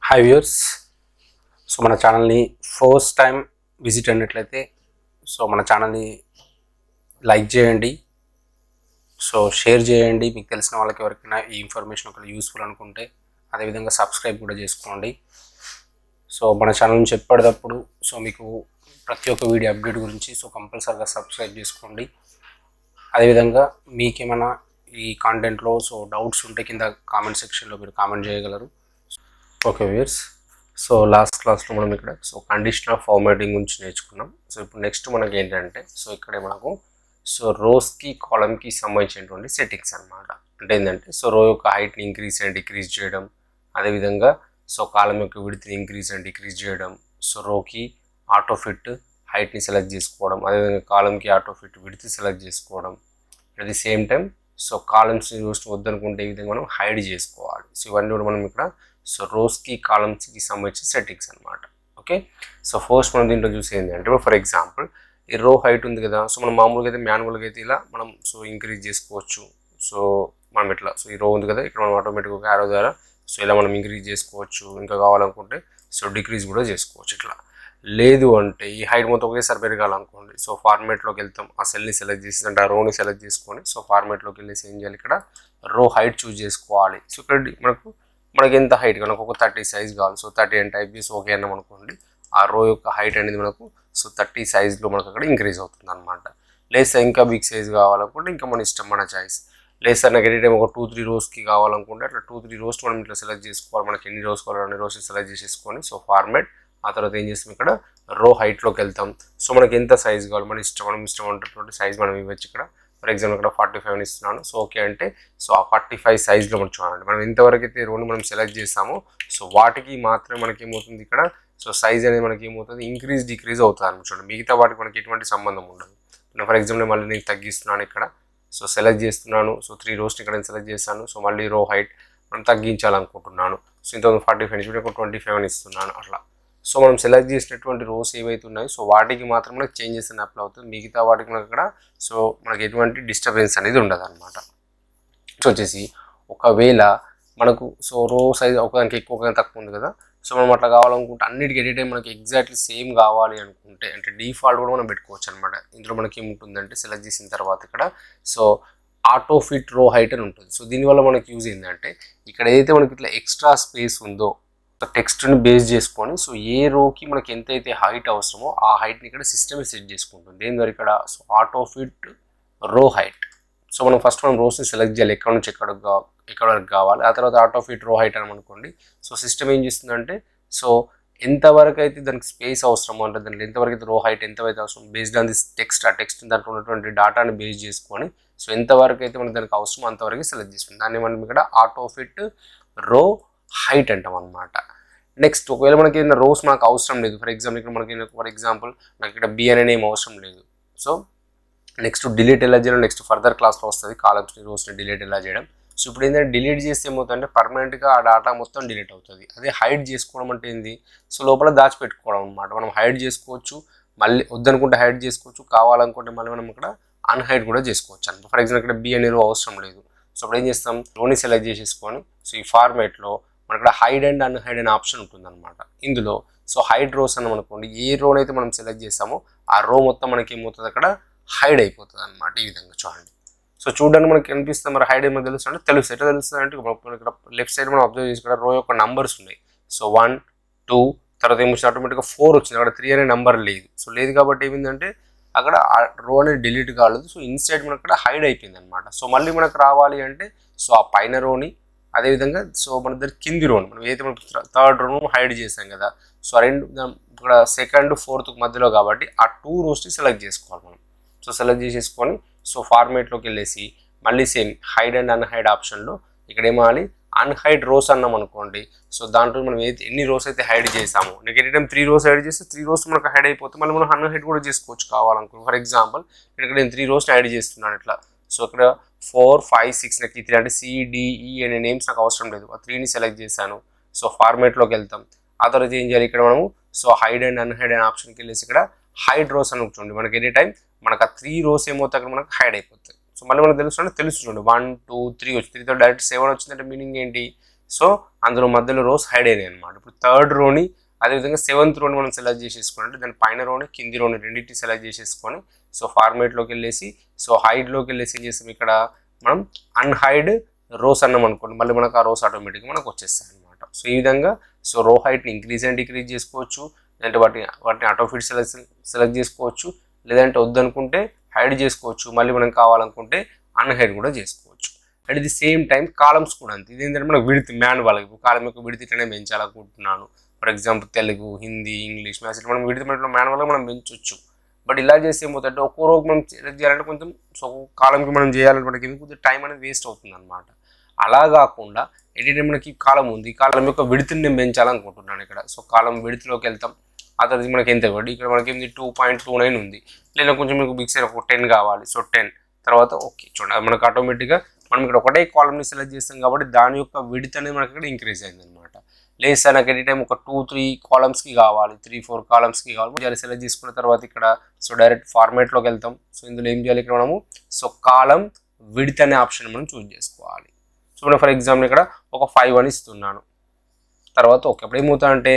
Hi viewers. So మన ఛానల్ని first time visit అయినట్లయితే మన ఛానల్ని లైక్ చేయండి, షేర్ చేయండి. మీకు తెలిసిన వాళ్ళకి ఎవరికైనా ఈ ఇన్ఫర్మేషన్ ఒకవేళ యూస్ఫుల్ అనుకుంటే అదేవిధంగా సబ్స్క్రైబ్ కూడా చేసుకోండి. మన ఛానల్ నుంచి ఎప్పటికప్పుడు మీకు ప్రతి ఒక్క వీడియో అప్డేట్ గురించి కంపల్సరీగా సబ్స్క్రైబ్ చేసుకోండి. అదేవిధంగా మీకేమైనా ఈ కాంటెంట్లో డౌట్స్ ఉంటే కింద కామెంట్ సెక్షన్లో మీరు కామెంట్ చేయగలరు. ఓకే వ్యూయర్స్, లాస్ట్ క్లాస్లో మనం ఇక్కడ కండిషనల్ ఫార్మాటింగ్ గురించి నేర్చుకున్నాం. ఇప్పుడు నెక్స్ట్ మనకి ఏంటంటే ఇక్కడే మనకు రోస్కి కాలమ్కి సంబంధించినటువంటి సెట్టింగ్స్ అనమాట. అంటే ఏంటంటే రో యొక్క హైట్ని ఇంక్రీజ్ అండ్ డిక్రీజ్ చేయడం, అదేవిధంగా కాలం యొక్క విడ్త్ని ఇంక్రీజ్ అండ్ డిక్రీజ్ చేయడం, రోకి ఆటో ఫిట్ హైట్ని సెలెక్ట్ చేసుకోవడం, అదేవిధంగా కాలంకి ఆటో ఫిట్ విడ్త్ సెలెక్ట్ చేసుకోవడం. అట్ ది సేమ్ టైం కాలమ్స్ని రోస్ని వద్దనుకుంటే ఈ విధంగా మనం హైడ్ చేసుకోవాలి. ఇవన్నీ కూడా మనం ఇక్కడ రోస్కి కాలమ్స్కి సంబంధించిన సెట్టింగ్స్ అనమాట. ఓకే, ఫస్ట్ మనం దీంట్లో చూసేది అంటే ఫర్ ఎగ్జాంపుల్ ఈ రో హైట్ ఉంది కదా, మనం మామూలుగా అయితే మాన్యువల్గా అయితే ఇలా మనం ఇంక్రీజ్ చేసుకోవచ్చు. మనం ఇట్లా ఈ రో ఉంది కదా, ఇక్కడ మనం ఆటోమేటిక్గా ఒక యారో ద్వారా ఇలా మనం ఇంక్రీజ్ చేసుకోవచ్చు. ఇంకా కావాలనుకుంటే డిక్రీజ్ కూడా చేసుకోవచ్చు. ఇట్లా లేదు అంటే ఈ హైట్ మొత్తం ఒకేసారి పెరగాలనుకోండి, ఫార్మేట్లోకి వెళ్తాం, ఆ సెల్ని సెలెక్ట్ చేసి అంటే ఆ రోని సెలెక్ట్ చేసుకొని ఫార్మేట్లోకి వెళ్ళేసి ఏం చేయాలి, ఇక్కడ రో హైట్ చూస్ చేసుకోవాలి. ఇక్కడ మనకి ఎంత హైట్ మనకు ఒక 30 సైజ్ కావాలి. 30 అని టైప్ చేసి ఓకే అన్నాం అనుకోండి, ఆ రో యొక్క హైట్ అనేది మనకు 30 సైజ్లో మనకు అక్కడ ఇంక్రీజ్ అవుతుంది అనమాట. లేదా ఇంకా బిగ్ సైజ్ కావాలనుకుంటే ఇంకా మన ఇష్టం, మన చాయిస్. లేదా నాకు ఎనీ టైం ఒక 2-3 రోస్కి కావాలనుకుంటే అట్లా 2-3 రోస్ మనం ఇట్లా సెలెక్ట్ చేసుకోవాలి. మనకి ఎన్ని రోస్ కావాలి అన్ని రోస్ సెలెక్ట్ చేసేసుకొని ఫార్మేట్, ఆ తర్వాత ఏం చేస్తాం ఇక్కడ రో హైట్లోకి వెళ్తాం. మనకి ఎంత సైజ్ కావాలి మన ఇష్టం, మనం ఇష్టం ఉన్నటువంటి సైజ్ మనం ఇవ్వచ్చు. ఇక్కడ ఫర్ ఎగ్జాంపుల్ ఇక్కడ 45 ఇస్తున్నాను. ఓకే అంటే ఆ 45 సైజ్లో మనం చూడండి, మనం ఎంతవరకు అయితే రోని మనం సెలెక్ట్ చేస్తామో వాటికి మాత్రమే మనకి ఏమవుతుంది ఇక్కడ సైజ్ అనేది మనకి ఏమవుతుంది ఇంక్రీజ్ డిక్రీజ్ అవుతుంది అని చూడండి. మిగతా వాటికి మనకి ఎటువంటి సంబంధం ఉండదు. ఫర్ ఎగ్జాంపుల్ మళ్ళీ నేను తగ్గిస్తున్నాను ఇక్కడ, సెలెక్ట్ చేస్తున్నాను. 3 రోస్ని ఇక్కడ నేను సెలెక్ట్ చేస్తాను. మళ్ళీ రో హైట్ మనం తగ్గించాలనుకుంటున్నాను. ఇంతకుముందు 45 నుంచి ఒక 25 ఇస్తున్నాను అట్లా. మనం సెలెక్ట్ చేసినటువంటి రోస్ ఏవైతే ఉన్నాయో వాటికి మాత్రం మనకి చేంజెస్ అని అప్లై అవుతుంది. మిగతా వాటికి మనకి ఇక్కడ మనకి ఎటువంటి డిస్టర్బెన్స్ అనేది ఉండదు అనమాట. వచ్చేసి ఒకవేళ మనకు రో సైజ్ ఒకదానికి ఎక్కువ ఒకదానికి తక్కువ ఉంది కదా, మనం అట్లా కావాలనుకుంటే అన్నిటికీ ఎనీ టైం మనకి ఎగ్జాక్ట్లీ సేమ్ కావాలి అనుకుంటే అంటే డిఫాల్ట్ కూడా మనం పెట్టుకోవచ్చు అనమాట. ఇందులో మనకి ఏముంటుందంటే సెలెక్ట్ చేసిన తర్వాత ఇక్కడ ఆటో ఫిట్ రో హైట్ అని ఉంటుంది. దీనివల్ల మనకి యూజ్ ఏంటంటే ఇక్కడ ఏదైతే మనకి ఇట్లా ఎక్స్ట్రా స్పేస్ ఉందో టెక్స్ట్ని బేస్ చేసుకొని ఏ రోకి మనకి ఎంతైతే హైట్ అవసరమో ఆ హైట్ని ఇక్కడ సిస్టమే సెట్ చేసుకుంటుంది. దేని ద్వారా ఇక్కడ ఆటో ఫిట్ రో హైట్. మనం ఫస్ట్ రోస్ని సెలెక్ట్ చేయాలి, ఎక్కడ నుంచి ఎక్కడ వరకు కావాలి. ఆ తర్వాత ఆటో ఫిట్ రో హైట్ అని అనుకోండి. సిస్టమ్ ఏం చేస్తుందంటే ఎంతవరకు అయితే దానికి స్పేస్ అవసరమో అంటే దానికి ఎంతవరకు అయితే రో హైట్ ఎంతవైతే అవసరం బేస్డ్ ఆన్ దిస్ టెక్స్ట్, ఆ టెక్స్ట్ దాంట్లో ఉన్నటువంటి డేటాని బేస్ చేసుకొని ఎంతవరకు అయితే మనకి దానికి అవసరమో అంతవరకు సెలెక్ట్ చేసుకుంది. దాన్ని మనం ఇక్కడ ఆటో ఫిట్ రో హైట్ అంటాం అనమాట. నెక్స్ట్ ఒకవేళ మనకి ఏదైనా రోస్ నాకు అవసరం లేదు, ఫర్ ఎగ్జాంపుల్ నాకు ఇక్కడ బి అనే నేమ్ అవసరం లేదు. నెక్స్ట్ డిలీట్ ఎలా చేయడం నెక్స్ట్ ఫర్దర్ క్లాస్లో వస్తుంది. కాలమ్స్ని రోస్ని డిలీట్ ఎలా చేయడం. ఇప్పుడు ఏంటంటే డిలీట్ చేస్తే ఏమవుతుందంటే పర్మనెంట్గా ఆ డేటా మొత్తం డిలీట్ అవుతుంది. అదే హైడ్ చేసుకోవడం అంటే ఏంది, లోపల దాచిపెట్టుకోవడం అనమాట. మనం హైడ్ చేసుకోవచ్చు, మళ్ళీ వద్దనుకుంటే హైడ్ చేసుకోవచ్చు, కావాలనుకుంటే మళ్ళీ మనం ఇక్కడ అన్హైడ్ కూడా చేసుకోవచ్చు అనమాట. ఫర్ ఎగ్జాంపుల్ ఇక్కడ బి అనే రో అవసరం లేదు. అప్పుడు ఏం చేస్తాం, రోని సెలెక్ట్ చేసేసుకొని ఈ ఫార్మేట్లో మనకి ఇక్కడ హైడ్ అండ్ అన్హైడ్ అనే ఆప్షన్ ఉంటుంది అనమాట. ఇందులో హైడ్ రోస్ అన్నాం అనుకోండి, ఏ రోని అయితే మనం సెలెక్ట్ చేస్తామో ఆ రో మొత్తం మనకి ఏమవుతుంది అక్కడ హైడ్ అయిపోతుంది అనమాట. ఈ విధంగా చూడండి. చూడడానికి మనకి కనిపిస్తుంది, మరి హైడ్ ఏమో తెలుస్తుంది తెలుస్తుంది. ఎట్లా తెలుస్తుంది అంటే ఇక్కడ లెఫ్ట్ సైడ్ మనం అబ్జర్వ్ చేసి ఇక్కడ రో యొక్క నంబర్స్ ఉన్నాయి. 1, 2 తర్వాత ఏమొచ్చింది ఆటోమేటిక్గా 4 వచ్చింది. అక్కడ 3 అనే నెంబర్ లేదు. లేదు కాబట్టి ఏమైందంటే అక్కడ రో అనేది డిలీట్ కాలేదు. ఇన్సైడ్ మనకు అక్కడ హైడ్ అయిపోయింది అనమాట. మళ్ళీ మనకు రావాలి అంటే ఆ పైన రోని అదేవిధంగా మన దగ్గర కింది రోని మనం ఏదైతే మనం థర్డ్ రోను హైడ్ చేసాం కదా, రెండు ఇక్కడ సెకండ్ ఫోర్త్ మధ్యలో కాబట్టి ఆ 2 రోస్ని సెలెక్ట్ చేసుకోవాలి మనం. సెలెక్ట్ చేసేసుకొని ఫార్మేట్లోకి వెళ్ళేసి మళ్ళీ సేమ్ హైడ్ అండ్ అన్హైడ్ ఆప్షన్లో ఇక్కడ ఏమాలి అన్హైడ్ రోస్ అన్నాం అనుకోండి. దాంట్లో మనం ఎన్ని రోస్ అయితే హైడ్ చేసామో నీకు ఎనీ టైం 3 రోస్ హైడ్ చేస్తే 3 రోస్ మనకు హైడ్ అయిపోతే మళ్ళీ మనం అన్హైడ్ కూడా చేసుకోవచ్చు కావాలనుకో. ఫర్ ఎగ్జాంపుల్ ఇక్కడ నేను 3 రోస్ని హైడ్ చేస్తున్నాను ఇట్లా. ఇక్కడ 4, 5, 6 నాకు 3 అంటే CDE అనే నేమ్స్ నాకు అవసరం లేదు. ఆ 3ని సెలెక్ట్ చేశాను. ఫార్మేట్లోకి వెళ్తాం. ఆ తర్వాత ఏం చేయాలి, ఇక్కడ మనము హైడ్ అండ్ అన్హైడ్ అనే ఆప్షన్కి వెళ్ళేసి ఇక్కడ హైడ్ రోస్ అని చూడండి. మనకి ఎనీ టైం మనకు ఆ 3 రోస్ ఏమవుతాయి అక్కడ మనకు హైడ్ అయిపోతాయి. మళ్ళీ మనకు తెలుసు 1, 2, 3 వచ్చి 3తో డైరెక్ట్ 7 వచ్చిందంటే మీనింగ్ ఏంటి, సో అందులో మధ్యలో రోస్ హైడ్ అయినాయి అనమాట. ఇప్పుడు థర్డ్ రోని అదేవిధంగా సెవెంత్ రోని మనం సెలెక్ట్ చేసేసుకుంటే దాని పైన రోని కింది రోని రెండింటిని సెలెక్ట్ చేసేసుకొని సో ఫార్మేట్లోకి వెళ్ళేసి సో హైడ్లోకి వెళ్ళేసి ఏం చేస్తాం ఇక్కడ మనం అన్హైడ్ రోస్ అన్నాం అనుకోండి, మళ్ళీ మనకు ఆ రోస్ ఆటోమేటిక్గా మనకు వచ్చేస్తాయి అనమాట. సో ఈ విధంగా సో రో హైట్ని ఇంక్రీజ్ అండ్ డిక్రీజ్ చేసుకోవచ్చు, లేదంటే వాటిని ఆటోఫిట్ సెలెక్ట్ చేసుకోవచ్చు, లేదంటే వద్దనుకుంటే హైడ్ చేసుకోవచ్చు, మళ్ళీ మనం కావాలనుకుంటే అన్హైడ్ కూడా చేసుకోవచ్చు. At the same time columns కూడా అంతే. ఇది ఏంటంటే మనకు విడితి మాన్యువల్, కాలం యొక్క విడితి ఇట్లనే పెంచాలనుకుంటున్నాను, for example Telugu, Hindi, English, maths ఇట్లా మనం విడితి మాన్యువల్గా మనం పెంచవచ్చు. బట్ ఇలా చేస్తే ఏమవుతుందంటే ఒక్కో రోజు మనం సెలెక్ట్ చేయాలంటే కొంచెం సో కాలంకి మనం చేయాలంటే మనకి కొంచెం టైం అనేది వేస్ట్ అవుతుంది అనమాట. అలా కాకుండా ఎడిట్ మనకి కాలం ఉంది, ఈ కాలం యొక్క విడితిని నేను పెంచాలనుకుంటున్నాను ఇక్కడ. సో కాలం విడితిలోకి వెళ్తాం, ఆ తర్వాత మనకి ఎంత ఇవ్వండి, ఇక్కడ మనకి ఏంది 2.29 ఉంది, లేదా కొంచెం మీకు బిగ్ సైజ్ ఒక 10 కావాలి, సో 10 తర్వాత ఓకే చూడండి మనకు ఆటోమేటిక్గా మనం ఇక్కడ ఒకటే కాలంని సెలెక్ట్ చేస్తాం కాబట్టి దాని యొక్క విడ్త్ అనేది మనకి ఇక్కడ ఇంక్రీజ్ అయింది అనమాట. లేదు సార్ నాకు ఎనీ టైం ఒక 2-3 కాలమ్స్కి కావాలి, 3-4 కాలమ్స్కి కావాలి, సెలెక్ట్ చేసుకున్న తర్వాత ఇక్కడ సో డైరెక్ట్ ఫార్మేట్లోకి వెళ్తాం. సో ఇందులో ఏం చేయాలి, ఇక్కడ మనము సో కాలం విడ్త్ అనే ఆప్షన్ మనం చూస్ చేసుకోవాలి. సో మనం ఫర్ ఎగ్జాంపుల్ ఇక్కడ ఒక 5 అని ఇస్తున్నాను, తర్వాత ఓకే అప్పుడు ఏమవుతుందంటే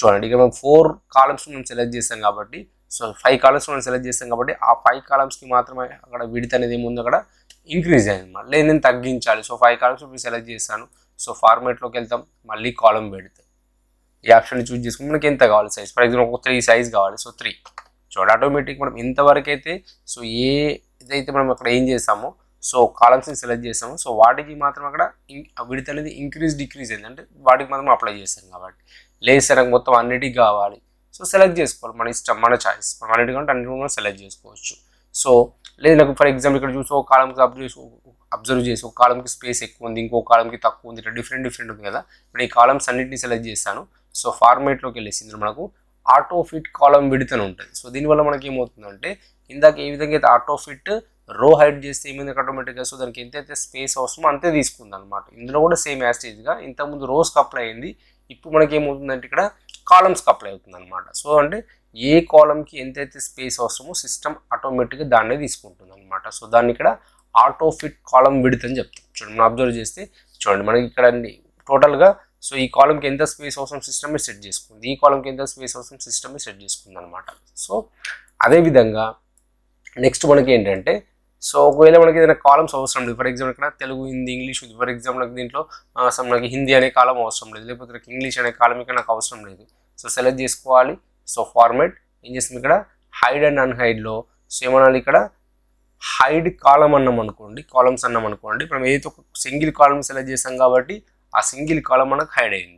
చూడండి ఇక్కడ మనం 4 కాలమ్స్ మనం సెలెక్ట్ చేస్తాం కాబట్టి సో 5 కాలమ్స్ మనం సెలెక్ట్ చేస్తాం కాబట్టి ఆ 5 కాలమ్స్కి మాత్రమే అక్కడ విడ్త్ అనేది ఏముంది అక్కడ ఇంక్రీజ్ అయింది అనమాట. లేదు నేను తగ్గించాలి, సో 5 కాలమ్స్ ఇప్పుడు సెలెక్ట్ చేస్తాను, సో ఫార్మేట్లోకి వెళ్తాం, మళ్ళీ కాలం విడ్త్ ఈ ఆప్షన్ చూస్ చేసుకుని మనకి ఎంత కావాలి సైజ్, ఫర్ ఎగ్జాంపుల్ ఒక 3 సైజ్ కావాలి, సో 3 చూడండి ఆటోమేటిక్ మనం ఇంతవరకు అయితే సో ఏదైతే మనం అక్కడ ఏం చేస్తామో సో కాలమ్స్ని సెలెక్ట్ చేస్తాము, సో వాటికి మాత్రం అక్కడ విడ్త్ అనేది ఇంక్రీజ్ డిక్రీజ్ అయింది, అంటే వాటికి మాత్రం అప్లై చేస్తాం కాబట్టి. లేదు సార్ నాకు మొత్తం అన్నిటికి కావాలి, సో సెలెక్ట్ చేసుకోవాలి, మన ఇష్టం మన చాయిస్, మనం అన్నిటికంటే అన్నిటి మనం సెలెక్ట్ చేసుకోవచ్చు. సో లేదు నాకు ఫర్ ఎగ్జాంపుల్ ఇక్కడ చూసి ఒక కాలంకి అబ్జర్వ్ చేసి ఒక కాలంకి స్పేస్ ఎక్కువ ఉంది, ఇంకో కాలంకి తక్కువ ఉంది, ఇట్లా డిఫరెంట్ ఉంది కదా. ఇప్పుడు ఈ కాలమ్స్ అన్నింటినీ సెలెక్ట్ చేస్తాను, సో ఫార్మేట్లోకి వెళ్ళేసి ఇందులో మనకు ఆటో ఫిట్ కాలం విడ్త్ అని ఉంటుంది. సో దీనివల్ల మనకి ఏమవుతుందంటే ఇందాక ఏ విధంగా అయితే ఆటో ఫిట్ రో హైడ్ చేస్తే ఏమైంది ఆటోమేటిక్గా సో దానికి ఎంతైతే స్పేస్ అవసరమో అంతే తీసుకుంది అనమాట. ఇందులో కూడా సేమ్ యాస్టేజ్గా ఇంతకుముందు రోస్కి అప్లై అయింది, ఇప్పుడు మనకి ఏమవుతుందంటే ఇక్కడ కాలమ్స్కి అప్లై అవుతుంది అనమాట. సో అంటే ఏ కాలంకి ఎంతైతే స్పేస్ అవసరమో సిస్టమ్ ఆటోమేటిక్గా దాన్నే తీసుకుంటుంది అనమాట. సో దాన్ని ఇక్కడ ఆటో ఫిట్ కాలం విడ్త్ అని చెప్తాం. చూడండి మనం అబ్జర్వ్ చేస్తే చూడండి మనకి ఇక్కడ టోటల్గా సో ఈ కాలంకి ఎంత స్పేస్ అవసరం సిస్టమే సెట్ చేసుకుంది, ఈ కాలంకి ఎంత స్పేస్ అవసరం సిస్టమే సెట్ చేసుకుంది అనమాట. సో అదేవిధంగా నెక్స్ట్ మనకి ఏంటంటే సో ఒకవేళ మనకి ఏదైనా కాలమ్స్ అవసరం లేదు, ఫర్ ఎగ్జాంపుల్ ఇక్కడ తెలుగు, హిందీ, ఇంగ్లీష్ ఉంది, ఫర్ ఎగ్జాంపుల్ నాకు దీంట్లో అసలు నాకు హిందీ అనే కాలం అవసరం లేదు, లేకపోతే నాకు ఇంగ్లీష్ అనే కాలం ఇక్కడ నాకు అవసరం లేదు, సో సెలెక్ట్ చేసుకోవాలి. సో ఫార్మేట్ ఏం చేస్తాం ఇక్కడ హైడ్ అండ్ అన్హైడ్లో సో ఏమనాలి ఇక్కడ హైడ్ కాలం అన్నాం అనుకోండి, కాలమ్స్ అన్నాం అనుకోండి, మనం ఏదైతే ఒక సింగిల్ కాలం సెలెక్ట్ చేస్తాం కాబట్టి ఆ సింగిల్ కాలం మనకు హైడ్ అయింది.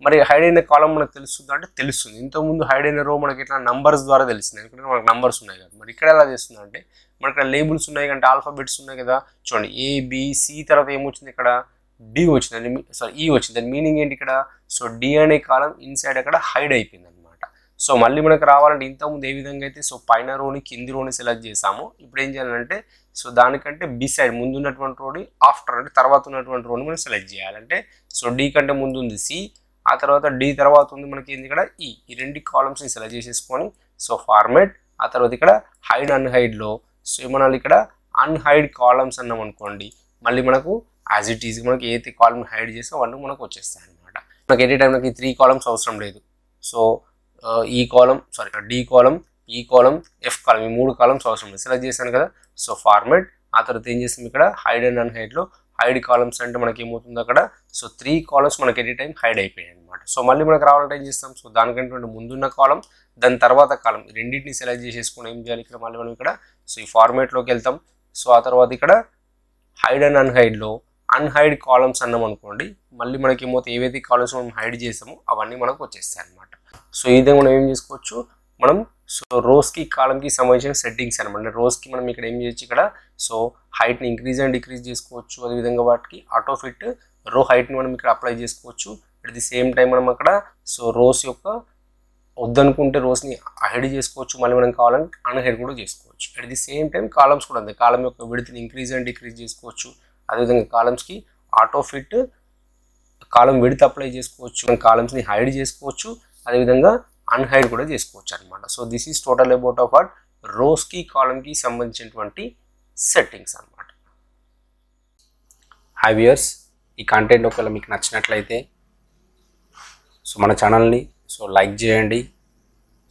మరి హైడ్ అయిన కాలం మనకు తెలుస్తుంది అంటే తెలుస్తుంది, ఇంతకుముందు హైడ్ అయిన రో మనకి ఇట్లా నంబర్స్ ద్వారా తెలిసింది, ఎందుకంటే మనకు నంబర్స్ ఉన్నాయి కదా. మరి ఇక్కడ ఎలా చేస్తుంది అంటే మనకి ఇక్కడ లేబుల్స్ ఉన్నాయి అంటే ఆల్ఫాబెట్స్ ఉన్నాయి కదా, చూడండి ఏబిసి తర్వాత ఏమొచ్చింది ఇక్కడ డి వచ్చింది, సారీ ఈ వచ్చింది, దాని మీనింగ్ ఏంటి ఇక్కడ సో డి అనే కాలం ఇన్సైడ్ అక్కడ హైడ్ అయిపోయింది అనమాట. సో మళ్ళీ మనకు రావాలంటే ఇంతకుముందు ఏ విధంగా అయితే సో పైన రోని కింది రోని సెలెక్ట్ చేసామో ఇప్పుడు ఏం చేయాలంటే సో దానికంటే బి సైడ్ ముందు ఉన్నటువంటి రోని ఆఫ్టర్ అంటే తర్వాత ఉన్నటువంటి రోని మనం సెలెక్ట్ చేయాలంటే సో డి కంటే ముందు ఉంది సి, ఆ తర్వాత డి తర్వాత ఉంది మనకి ఏంది ఇక్కడ ఈ రెండు కాలమ్స్ని సెలెక్ట్ చేసేసుకొని సో ఫార్మేట్, ఆ తర్వాత ఇక్కడ హైడ్ అన్హైడ్లో సో ఏమనాలి ఇక్కడ అన్హైడ్ కాలమ్స్ అన్నాం అనుకోండి, మళ్ళీ మనకు యాజ్ ఇట్ ఈజ్ మనకి ఏదైతే కాలమ్ హైడ్ చేస్తే అవన్నీ మనకు వచ్చేస్తాయి అనమాట. మనకి ఎనీ టైం మనకి 3 కాలమ్స్ అవసరం లేదు, సో ఈ కాలం సారీ డి కాలం, ఈ కాలం, ఎఫ్ కాలం ఈ 3 కాలమ్స్ అవసరం లేదు, సెలెక్ట్ చేశాను కదా. సో ఫార్మేట్, ఆ తర్వాత ఏం చేస్తాం ఇక్కడ హైడ్ అండ్ అన్హైడ్లో హైడ్ కాలమ్స్ అంటే మనకి ఏమవుతుంది అక్కడ సో 3 కాలమ్స్ మనకి ఎనీ టైం హైడ్ అయిపోయాయి అనమాట. సో మళ్ళీ మనకు రావాలంటే ఏం చేస్తాం సో దానికంటే ముందున్న కాలం దాని తర్వాత కాలం రెండింటిని సెలెక్ట్ చేసేసుకుని ఏం చేయాలి ఇక్కడ మళ్ళీ మనం ఇక్కడ సో ఈ ఫార్మేట్లోకి వెళ్తాం. సో ఆ తర్వాత ఇక్కడ హైడ్ అండ్ అన్హైడ్లో అన్హైడ్ కాలమ్స్ అన్నాం అనుకోండి, మళ్ళీ మనకి ఏమవుతుంది ఏవైతే కాలమ్స్ మనం హైడ్ చేసామో అవన్నీ మనకు వచ్చేస్తాయి అనమాట. సో ఈ విధంగా మనం ఏం చేసుకోవచ్చు, మనం సో రోస్కి కాలంకి సంబంధించిన సెట్టింగ్స్ అనమాట. రోస్కి మనం ఇక్కడ ఏం చేయొచ్చు ఇక్కడ సో హైట్ని ఇంక్రీజ్ అండ్ డిక్రీజ్ చేసుకోవచ్చు, అదేవిధంగా వాటికి ఆటో ఫిట్ రో హైట్ని మనం ఇక్కడ అప్లై చేసుకోవచ్చు. అట్ ది సేమ్ టైం మనం అక్కడ సో రోస్ యొక్క వద్దనుకుంటే రోస్ని హైడ్ చేసుకోవచ్చు, మళ్ళీ మనం కావాలంటే అన్హైడ్ కూడా చేసుకోవచ్చు. At the same time columns కూడా అంతే, కాలం యొక్క విడ్త్ని ఇంక్రీజ్ అండ్ డిక్రీజ్ చేసుకోవచ్చు, అదేవిధంగా కాలమ్స్కి ఆటో ఫిట్ కాలం విడ్త్ అప్లై చేసుకోవచ్చు, మనం కాలమ్స్ని హైడ్ చేసుకోవచ్చు, అదేవిధంగా అన్హైడ్ కూడా చేసుకోవచ్చు అనమాట. So this is total about of what రోస్కి కాలంకి సంబంధించినటువంటి సెట్టింగ్స్ అనమాట. హై వ్యూయర్స్, ఈ కంటెంట్ ఒకవేళ మీకు నచ్చినట్లయితే సో మన ఛానల్ని సో లైక్ చేయండి,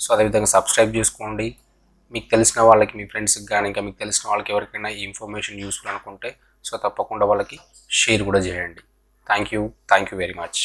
సో అదేవిధంగా సబ్స్క్రైబ్ చేసుకోండి. మీకు తెలిసిన వాళ్ళకి, మీ ఫ్రెండ్స్కి కానీ ఇంకా మీకు తెలిసిన వాళ్ళకి ఎవరికైనా ఈ ఇన్ఫర్మేషన్ యూస్ఫుల్ అనుకుంటే సో తప్పకుండా వాళ్ళకి షేర్ కూడా చేయండి. Thank you very much.